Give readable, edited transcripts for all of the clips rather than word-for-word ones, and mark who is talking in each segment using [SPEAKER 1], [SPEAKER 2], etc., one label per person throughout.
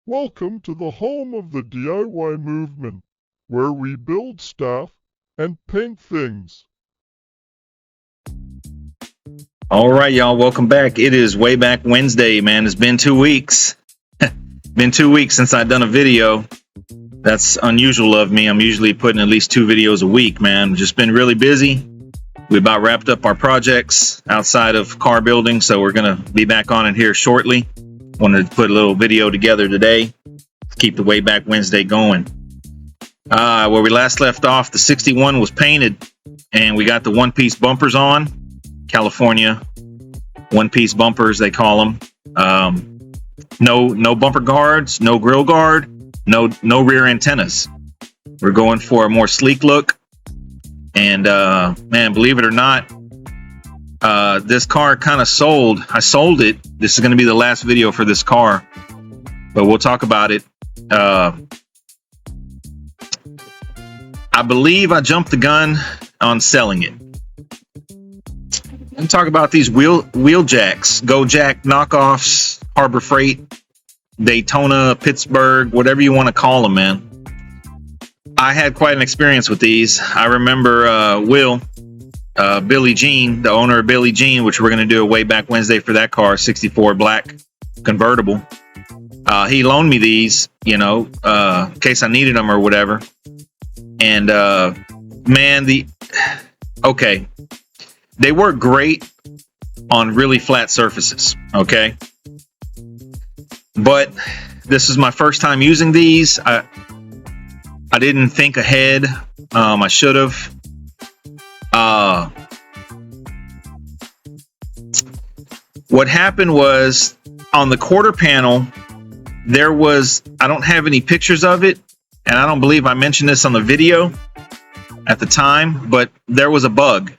[SPEAKER 1] Welcome to the home of the DIY movement, where we build stuff and paint things.
[SPEAKER 2] All right, y'all, welcome back. It is way back Wednesday, man. It's been 2 weeks. Been 2 weeks since I've done a video. That's unusual of me. I'm usually putting at least 2 videos a week, man. Just been really busy. We about wrapped up our projects outside of car building, so we're gonna be back on it here shortly. Wanted to put a little video together today to keep the way back Wednesday going. Where we last left off, the 61 was painted, and we got the one-piece bumpers on. California one-piece bumpers, they call them. No bumper guards, no grill guard, no rear antennas. We're going for a more sleek look. And man, believe it or not, this car kind of sold. I sold it. This is going to be the last video for this car, but we'll talk about it. I believe I jumped the gun on selling it. And talk about these wheel jacks, Go Jack knockoffs, Harbor Freight, Daytona, Pittsburgh, whatever you want to call them, man. I had quite an experience with these. I remember Billy Jean, the owner of Billy Jean, which we're going to do a way back Wednesday for that car, 64 black convertible. He loaned me these, you know, in case I needed them or whatever. And man, okay, they work great on really flat surfaces, okay? But this is my first time using these. I didn't think ahead. I should have. What happened was on the quarter panel, there was, I don't have any pictures of it, and I don't believe I mentioned this on the video at the time, but there was a bug.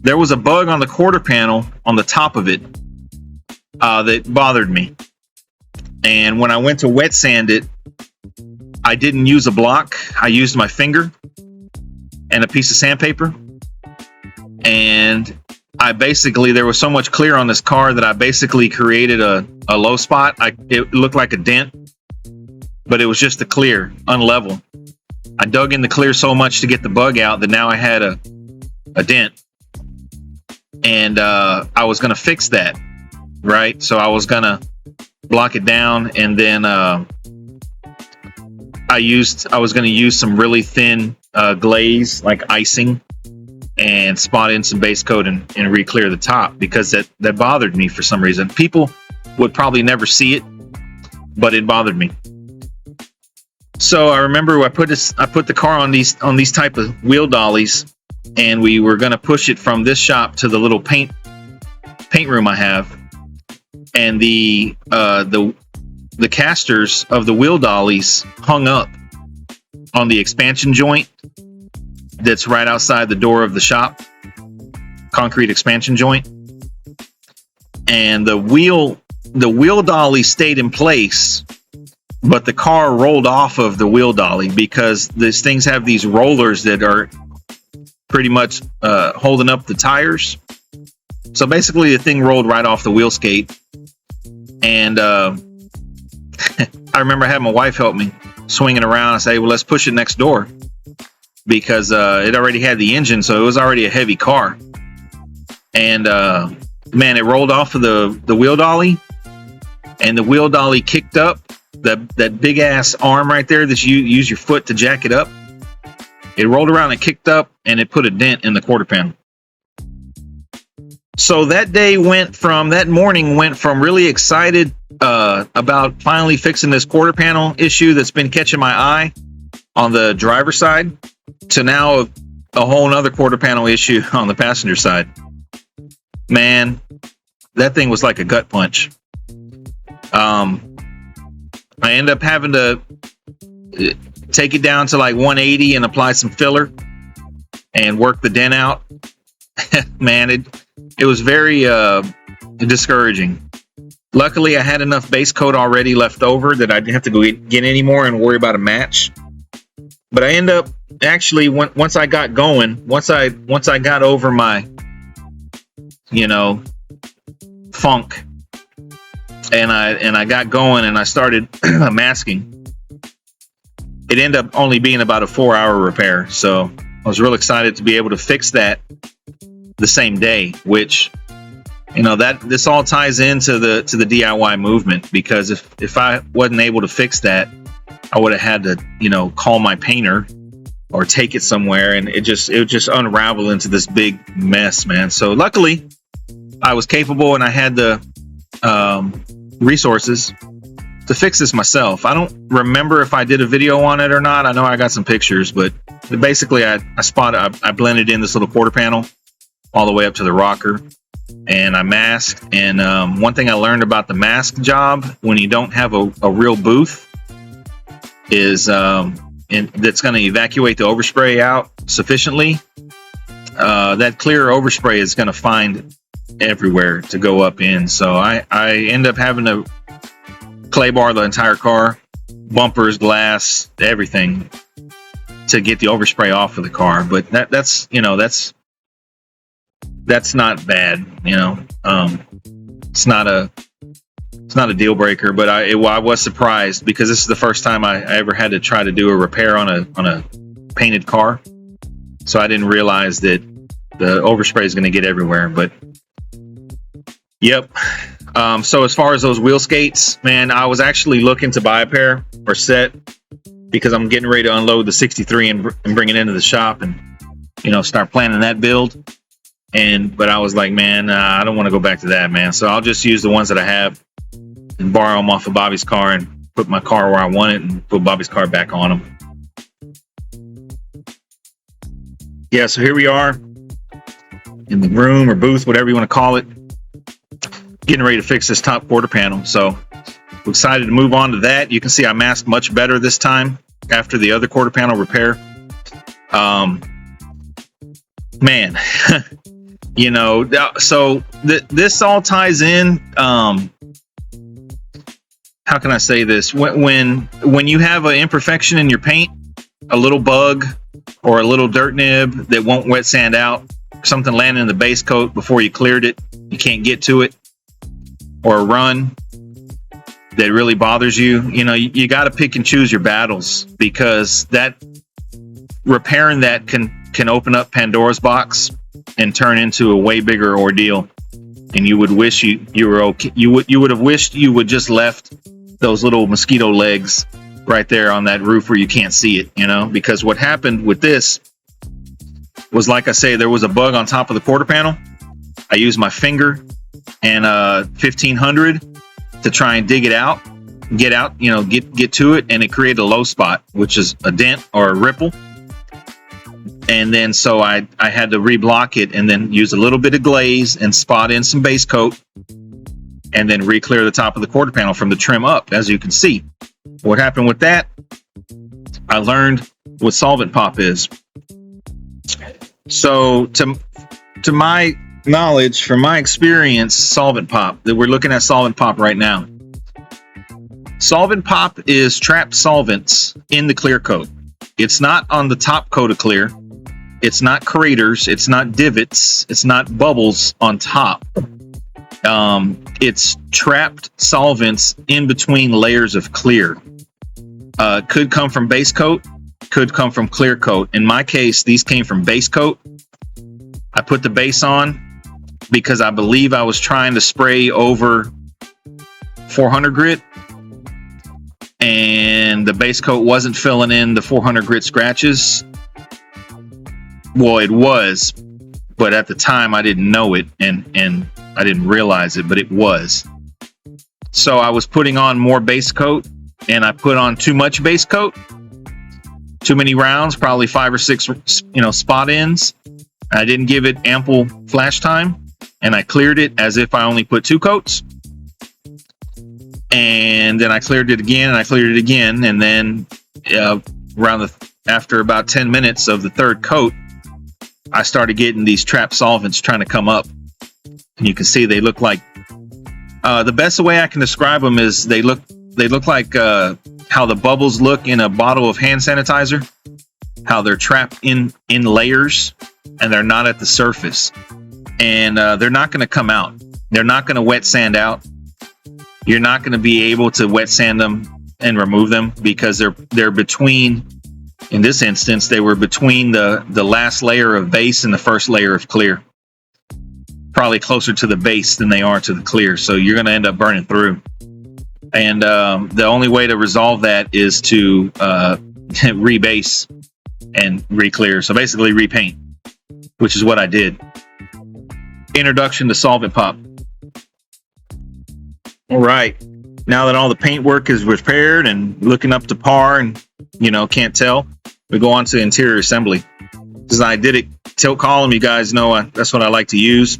[SPEAKER 2] There was a bug on the quarter panel on the top of it that bothered me. And when I went to wet sand it, I didn't use a block. I used my finger and a piece of sandpaper. And there was so much clear on this car that I basically created a low spot. It looked like a dent, but it was just the clear, unlevel. I dug in the clear so much to get the bug out that now I had a dent. And I was going to fix that, right? So I was going to block it down, and then I was going to use some really thin glaze, like icing, and spot in some base coat and re-clear the top, because that bothered me for some reason. People would probably never see it, but it bothered me. So I remember I put the car on these type of wheel dollies, and we were going to push it from this shop to the little paint room I have, and the casters of the wheel dollies hung up on the expansion joint that's right outside the door of the shop, concrete expansion joint. And the wheel dolly stayed in place, but the car rolled off of the wheel dolly because these things have these rollers that are pretty much holding up the tires. So basically the thing rolled right off the wheel skate. And I remember having my wife help me swinging around and say, well, let's push it next door, because it already had the engine, so it was already a heavy car. And man, it rolled off of the wheel dolly, and the wheel dolly kicked up. That big ass arm right there that you use your foot to jack it up, it rolled around and kicked up, and it put a dent in the quarter panel. So that morning went from really excited about finally fixing this quarter panel issue that's been catching my eye on the driver's side, to now a whole nother quarter panel issue on the passenger side. Man, that thing was like a gut punch. I ended up having to take it down to like 180 and apply some filler and work the dent out. Man, it was very discouraging. Luckily, I had enough base coat already left over that I didn't have to go get any more and worry about a match. But I end up actually, once I got going, once I got over my, funk, and I got going and I started masking. It ended up only being about a 4-hour repair, so I was real excited to be able to fix that the same day, which, you know, that this all ties into the DIY movement, because if I wasn't able to fix that, I would have had to, you know, call my painter or take it somewhere, and it would just unravel into this big mess, man. So luckily I was capable and I had the resources to fix this myself. I don't remember if I did a video on it or not. I know I got some pictures, but basically I blended in this little quarter panel all the way up to the rocker, and I masked. And one thing I learned about the mask job when you don't have a real booth is that's going to evacuate the overspray out sufficiently. That clear overspray is going to find everywhere to go up in. So I end up having to clay bar the entire car, bumpers, glass, everything, to get the overspray off of the car. But that's you know, that's not bad, you know. It's not a deal breaker, but I was surprised, because this is the first time I ever had to try to do a repair on a painted car. So I didn't realize that the overspray is going to get everywhere. But yep. So as far as those wheel skates, man, I was actually looking to buy a pair or set, because I'm getting ready to unload the 63 and bring it into the shop and, you know, start planning that build. But I was like, man, I don't want to go back to that, man. So I'll just use the ones that I have and borrow them off of Bobby's car and put my car where I want it and put Bobby's car back on them. Yeah, so here we are in the room or booth, whatever you want to call it, getting ready to fix this top quarter panel. So I'm excited to move on to that. You can see I masked much better this time after the other quarter panel repair. Man, you know, so this all ties in. How can I say this? When you have an imperfection in your paint, a little bug or a little dirt nib that won't wet sand out, something landing in the base coat before you cleared it, you can't get to it, or a run that really bothers you, you know, you got to pick and choose your battles, because that repairing that can open up Pandora's box and turn into a way bigger ordeal. And you would wish you were okay. You would have wished you would just left those little mosquito legs right there on that roof where you can't see it, you know, because what happened with this was, like I say, there was a bug on top of the quarter panel. I used my finger and 1500 to try and dig it out, get to it, and it created a low spot, which is a dent or a ripple. And then so I had to reblock it and then use a little bit of glaze and spot in some base coat, and then re-clear the top of the quarter panel from the trim up. As you can see, what happened with that, I learned what solvent pop is. So to my knowledge, from my experience, solvent pop, that we're looking at solvent pop right now. Solvent pop is trapped solvents in the clear coat. It's not on the top coat of clear. It's not craters. It's not divots. It's not bubbles on top. It's trapped solvents in between layers of clear. Could come from base coat, could come from clear coat. In my case, these came from base coat. I put the base on because I believe I was trying to spray over 400 grit, and the base coat wasn't filling in the 400 grit scratches. Well, it was, but at the time I didn't know it, and I didn't realize it, but it was. So I was putting on more base coat, and I put on too much base coat, too many rounds, probably 5 or 6, spot ends. I didn't give it ample flash time, and I cleared it as if I only put 2 coats. And then I cleared it again, and I cleared it again, and then after about 10 minutes of the 3rd coat, I started getting these trapped solvents trying to come up. And you can see they look like, the best way I can describe them is they look like how the bubbles look in a bottle of hand sanitizer, how they're trapped in layers and they're not at the surface, and they're not going to come out. They're not going to wet sand out. you're not going to be able to wet sand them and remove them because they're between, in this instance, they were between the last layer of base and the first layer of clear. Probably closer to the base than they are to the clear, so you're going to end up burning through. And the only way to resolve that is to rebase and re-clear. So basically repaint, which is what I did. Introduction to Solvent Pop. All right, now that all the paint work is repaired and looking up to par and, you know, can't tell, we go on to interior assembly. Because I did it tilt column, you guys know that's what I like to use.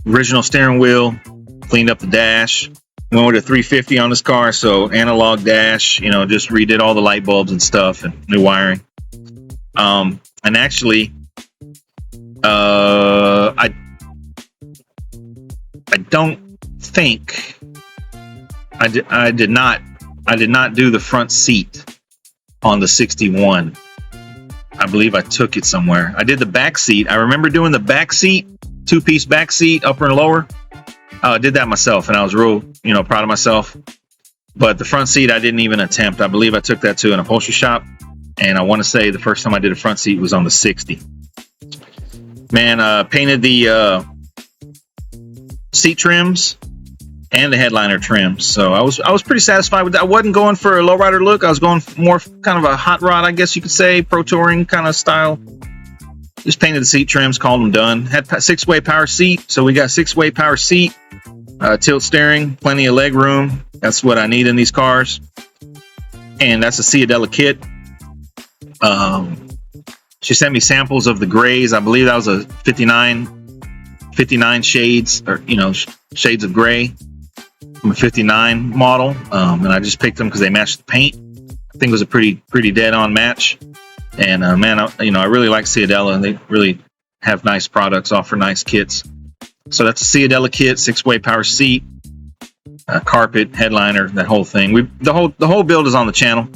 [SPEAKER 2] Original steering wheel, cleaned up the dash, went with a 350 on this car, so analog dash, you know, just redid all the light bulbs and stuff and new wiring. And actually, I don't think I did not do the front seat on the 61. I believe I took it somewhere. I did the back seat. I remember doing the back seat, two-piece back seat, upper and lower. I did that myself, and I was real, you know, proud of myself. But the front seat, I didn't even attempt. I believe I took that to an upholstery shop, and I want to say the first time I did a front seat was on the 60. Man, painted the seat trims and the headliner trims, so I was pretty satisfied with that. I wasn't going for a lowrider look. I was going for more kind of a hot rod, I guess you could say, pro touring kind of style. Just painted the seat trims, called them done. Had 6-way power seat, so we got 6-way power seat, tilt steering, plenty of leg room. That's what I need in these cars. And that's a Ciadella kit. She sent me samples of the grays. I believe that was a 59 shades, or, you know, shades of gray from a 59 model. And I just picked them because they matched the paint. I think it was a pretty dead on match. And man, I really like Ciadella, and they really have nice products, offer nice kits. So that's a Ciadella kit, 6-way power seat, carpet, headliner, that whole thing. The whole build is on the channel.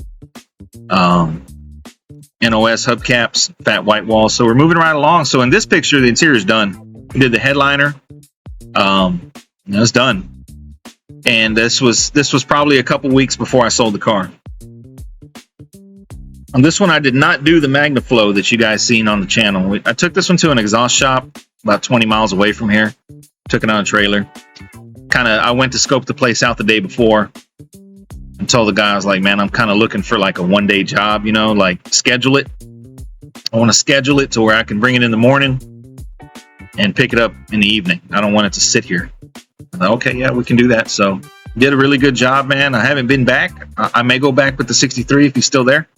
[SPEAKER 2] NOS hubcaps, fat white walls. So we're moving right along. So in this picture, the interior is done. We did the headliner. It's done. And this was probably a couple weeks before I sold the car. On this one, I did not do the MagnaFlow that you guys seen on the channel. I took this one to an exhaust shop about 20 miles away from here. Took it on a trailer. I went to scope the place out the day before and told the guy, I was like, man, I'm kind of looking for like a one-day job, you know, like schedule it. I want to schedule it to where I can bring it in the morning and pick it up in the evening. I don't want it to sit here. I thought, okay, yeah, we can do that. So did a really good job, man. I haven't been back. I may go back with the 63 if he's still there.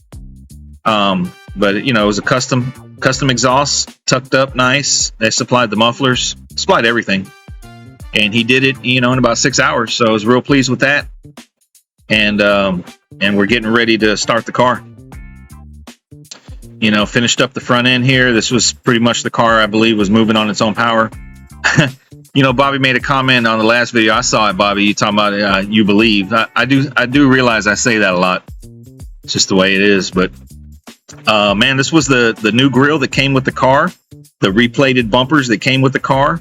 [SPEAKER 2] But you know, it was a custom exhaust, tucked up nice. They supplied the mufflers, supplied everything, and he did it, you know, in about 6 hours. So I was real pleased with that. And we're getting ready to start the car. You know, finished up the front end here. This was pretty much the car, I believe, was moving on its own power. You know, Bobby made a comment on the last video. I saw it, Bobby. You talking about you believe. I do realize I say that a lot. It's just the way it is. But man, this was the new grille that came with the car, the replated bumpers that came with the car.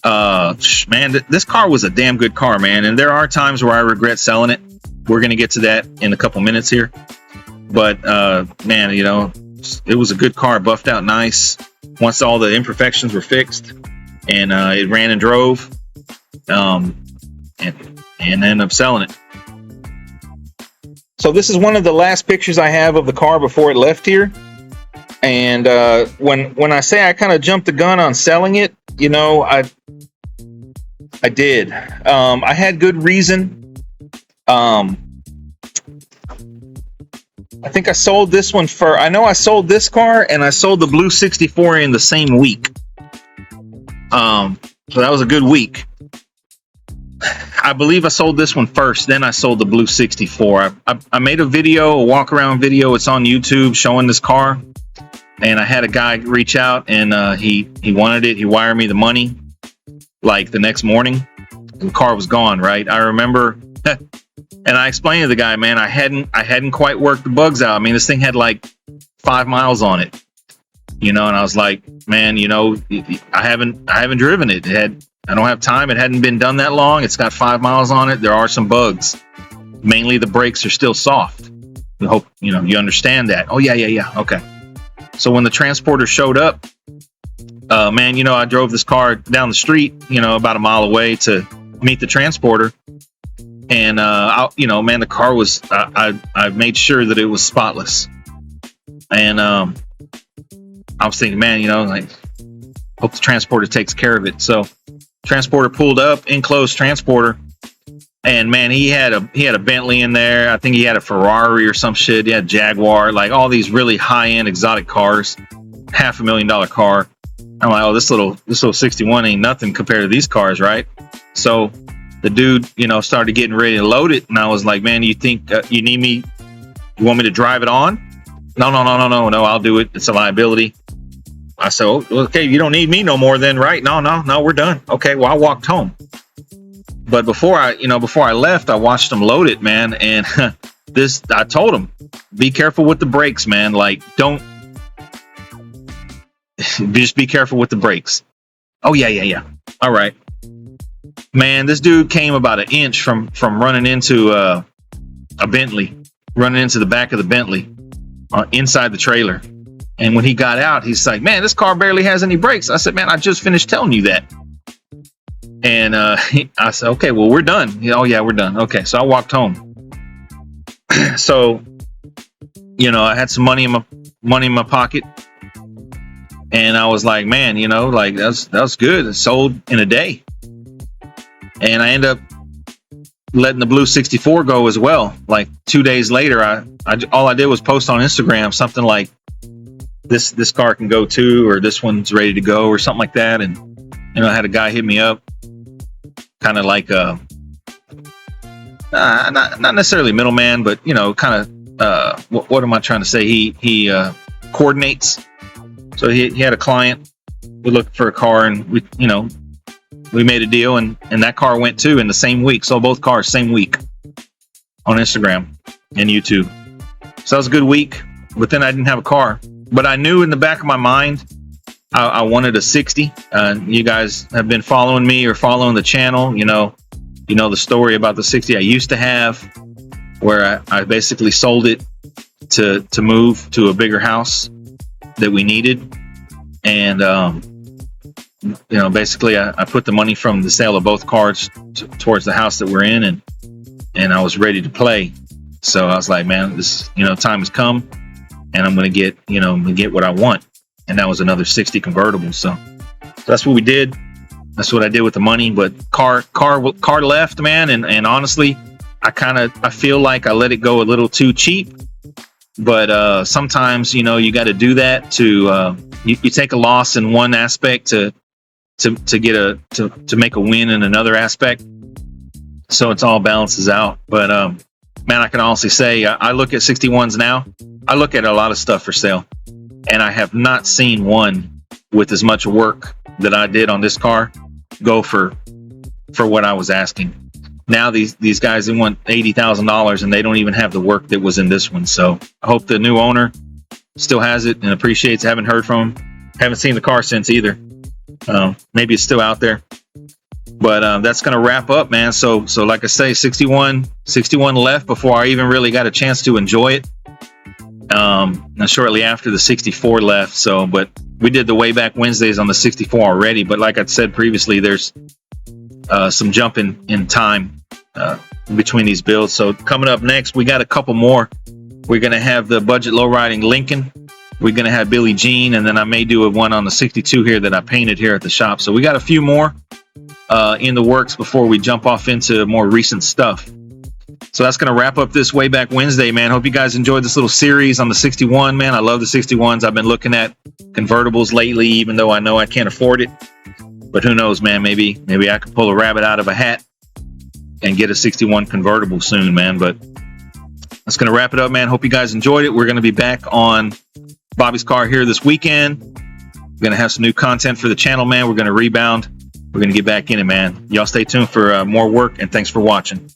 [SPEAKER 2] Man, this car was a damn good car, man. And there are times where I regret selling it. We're gonna get to that in a couple minutes here. But man, you know, it was a good car, buffed out nice. Once all the imperfections were fixed, and it ran and drove, and ended up selling it. So this is one of the last pictures I have of the car before it left here. And when I say I kind of jumped the gun on selling it, you know, I did. I had good reason. I think I sold this one for, I know I sold this car and I sold the blue 64 in the same week. So that was a good week. I believe I sold this one first, then I sold the blue 64. I made a video, a walk around video. It's on YouTube showing this car. And I had a guy reach out, and he wanted it. He wired me the money like the next morning. The car was gone, right? I remember, and I explained to the guy, man, I hadn't quite worked the bugs out. I mean, this thing had like 5 miles on it, you know. And I was like, man, you know, I haven't driven it. It had I don't have time. It hadn't been done that long. It's got 5 miles on it. There are some bugs. Mainly the brakes are still soft. I hope you understand that. Oh yeah. Okay. So when the transporter showed up, man, I drove this car down the street, about a mile away to meet the transporter. And, man, the car was, I made sure that it was spotless. And I was thinking, man, hope the transporter takes care of it. So transporter pulled up, enclosed transporter. And man, he had a Bentley in there. I think he had a Ferrari or some shit. He had Jaguar, like all these really high-end exotic cars, $500,000 car. I'm like, oh, this little 61 ain't nothing compared to these cars, right? So the dude, started getting ready to load it, and I was like, man, you think you need me? You want me to drive it on? No, I'll do it. It's a liability. I said, oh, okay, you don't need me no more then, right? No, we're done. Okay, well, I walked home. But before I left, I watched him load it, man. And I told him, be careful with the brakes, man. Like, just be careful with the brakes. Oh, yeah. All right. Man, this dude came about an inch from running into a Bentley, running into the back of the Bentley inside the trailer. And when he got out, he's like, man, this car barely has any brakes. I said, man, I just finished telling you that. And I said, okay, well, we're done. Oh, yeah, we're done. Okay, so I walked home. So, I had some money in my pocket. And I was like, man, like that was good. It sold in a day. And I ended up letting the blue 64 go as well. Like 2 days later, all I did was post on Instagram something like this car can go too, or this one's ready to go, or something like that. And I had a guy hit me up, kind of like not necessarily middleman, but kind of what am I trying to say? He coordinates. So he had a client. We looked for a car, and we made a deal, and that car went too in the same week. So both cars same week on Instagram and YouTube. So that was a good week. But then I didn't have a car. But I knew in the back of my mind I wanted a 60. You guys have been following me or following the channel. You know the story about the 60 I used to have, where I basically sold it to move to a bigger house that we needed. And basically I put the money from the sale of both cars towards the house that we're in, and I was ready to play. So I was like, man, this time has come, and I'm gonna get what I want. And that was another 60 convertible. So that's what we did. That's what I did with the money. But car left, man, and honestly, I feel like I let it go a little too cheap. But sometimes you got to do that to you take a loss in one aspect to make a win in another aspect. So it's all balances out. But man, I can honestly say I look at 61s now. I look at a lot of stuff for sale, and I have not seen one with as much work that I did on this car go for what I was asking. Now these guys, they want $80,000, and they don't even have the work that was in this one. So I hope the new owner still has it and appreciates. Haven't heard from him. Haven't seen the car since either. Maybe it's still out there. But that's going to wrap up, man. So like I say, 61 left before I even really got a chance to enjoy it. And shortly after, the 64 left. So, but we did the way back Wednesdays on the 64 already. But like I said previously, there's some jumping in time between these builds. So coming up next, we got a couple more. We're going to have the budget low riding Lincoln. We're going to have Billie Jean, and then I may do one on the 62 here that I painted here at the shop. So we got a few more in the works before we jump off into more recent stuff. So that's going to wrap up this Way Back Wednesday, man. Hope you guys enjoyed this little series on the 61, man. I love the 61s. I've been looking at convertibles lately, even though I know I can't afford it. But who knows, man? Maybe I could pull a rabbit out of a hat and get a 61 convertible soon, man. But that's going to wrap it up, man. Hope you guys enjoyed it. We're going to be back on Bobby's car here this weekend. We're going to have some new content for the channel, man. We're going to rebound. We're going to get back in it, man. Y'all stay tuned for more work, and thanks for watching.